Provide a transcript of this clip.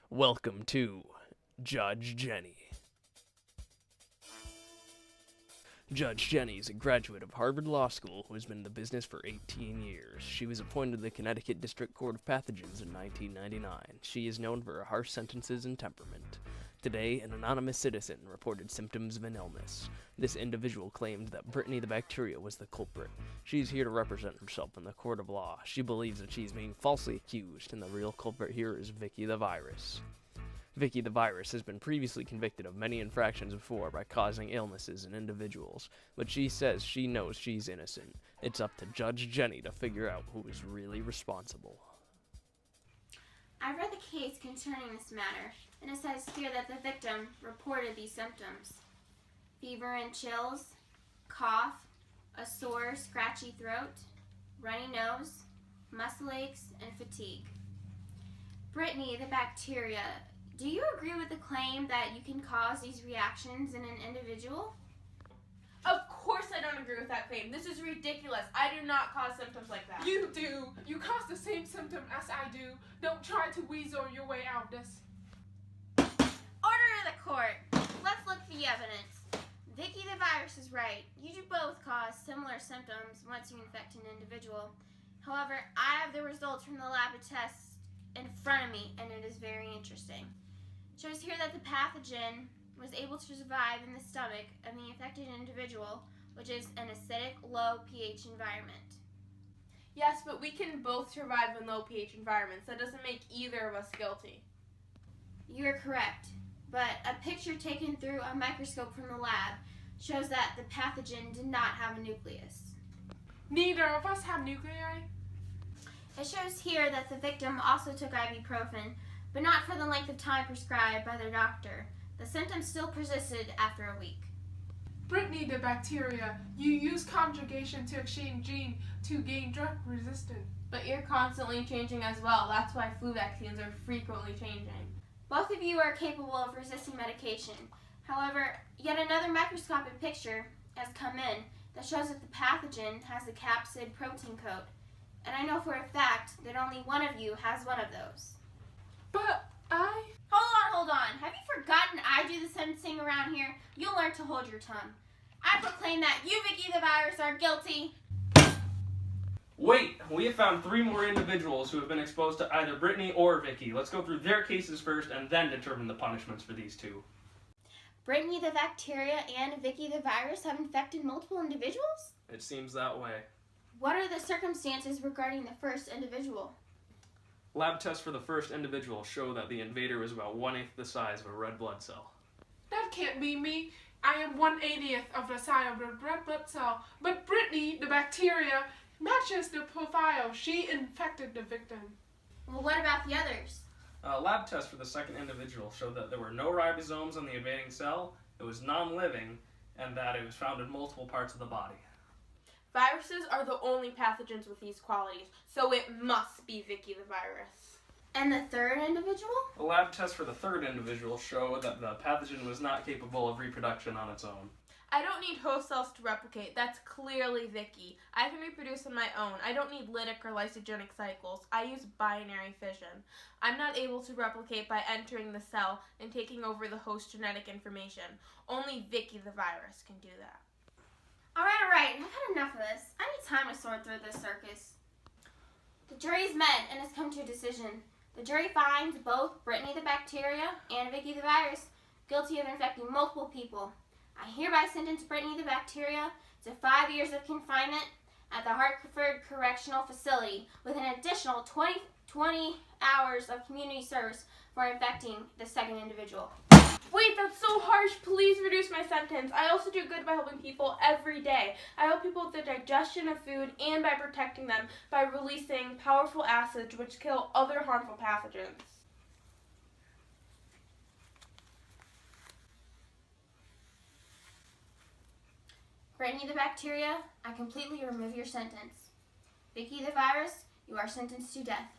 Welcome to Judge Jenny. Judge Jenny is a graduate of Harvard Law School who has been in the business for 18 years. She was appointed to the Connecticut District Court of Pathogens in 1999. She is known for her harsh sentences and temperament. Today, an anonymous citizen reported symptoms of an illness. This individual claimed that Brittany the bacteria was the culprit. She is here to represent herself in the court of law. She believes that she is being falsely accused, and the real culprit here is Vicky the virus. Vicky the virus has been previously convicted of many infractions before by causing illnesses in individuals, but she says she knows she's innocent. It's up to Judge Jenny to figure out who is really responsible. I read the case concerning this matter, and it says here that the victim reported these symptoms: fever and chills, cough, a sore, scratchy throat, runny nose, muscle aches, and fatigue. Brittany the bacteria, do you agree with the claim that you can cause these reactions in an individual? Of course I don't agree with that claim. This is ridiculous. I do not cause symptoms like that. You do. You cause the same symptom as I do. Don't try to weasel your way out of this. Order of the court. Let's look at the evidence. Vicky the virus is right. You do both cause similar symptoms once you infect an individual. However, I have the results from the lab tests in front of me, and it is very interesting. It shows here that the pathogen was able to survive in the stomach of the infected individual, which is an acidic, low pH environment. Yes, but we can both survive in low pH environments. That doesn't make either of us guilty. You're correct, but a picture taken through a microscope from the lab shows that the pathogen did not have a nucleus. Neither of us have nuclei. It shows here that the victim also took ibuprofen, but not for the length of time prescribed by their doctor. The symptoms still persisted after a week. Brittany the bacteria, you use conjugation to exchange gene to gain drug resistance. But you're constantly changing as well. That's why flu vaccines are frequently changing. Both of you are capable of resisting medication. However, yet another microscopic picture has come in that shows that the pathogen has the capsid protein coat. And I know for a fact that only one of you has one of those. But I... Hold on. Have you forgotten I do the sentencing around here? You'll learn to hold your tongue. I proclaim that you, Vicky the virus, are guilty. Wait, we have found 3 more individuals who have been exposed to either Brittany or Vicky. Let's go through their cases first and then determine the punishments for these 2. Brittany the bacteria and Vicky the virus have infected multiple individuals? It seems that way. What are the circumstances regarding the first individual? Lab tests for the first individual show that the invader is about 1/8 the size of a red blood cell. That can't be me. I am 1/80th of the size of a red blood cell. But Brittany the bacteria matches the profile. She infected the victim. Well, what about the others? Lab tests for the second individual showed that there were no ribosomes on the invading cell, it was non-living, and that it was found in multiple parts of the body. Viruses are the only pathogens with these qualities, so it must be Vicky the virus. And the third individual? The lab tests for the third individual show that the pathogen was not capable of reproduction on its own. I don't need host cells to replicate. That's clearly Vicky. I can reproduce on my own. I don't need lytic or lysogenic cycles. I use binary fission. I'm not able to replicate by entering the cell and taking over the host genetic information. Only Vicky the virus can do that. All right. I've had enough of this. I need time to sort through this circus. The jury's met and has come to a decision. The jury finds both Brittany the bacteria and Vicky the virus guilty of infecting multiple people. I hereby sentence Brittany the bacteria to 5 years of confinement at the Hartford Correctional Facility with an additional 20 hours of community service for infecting the second individual. Wait, that's so harsh. Please reduce my sentence. I also do good by helping people every day. I help people with the digestion of food and by protecting them by releasing powerful acids which kill other harmful pathogens. Brittany the bacteria, I completely remove your sentence. Vicky the virus, you are sentenced to death.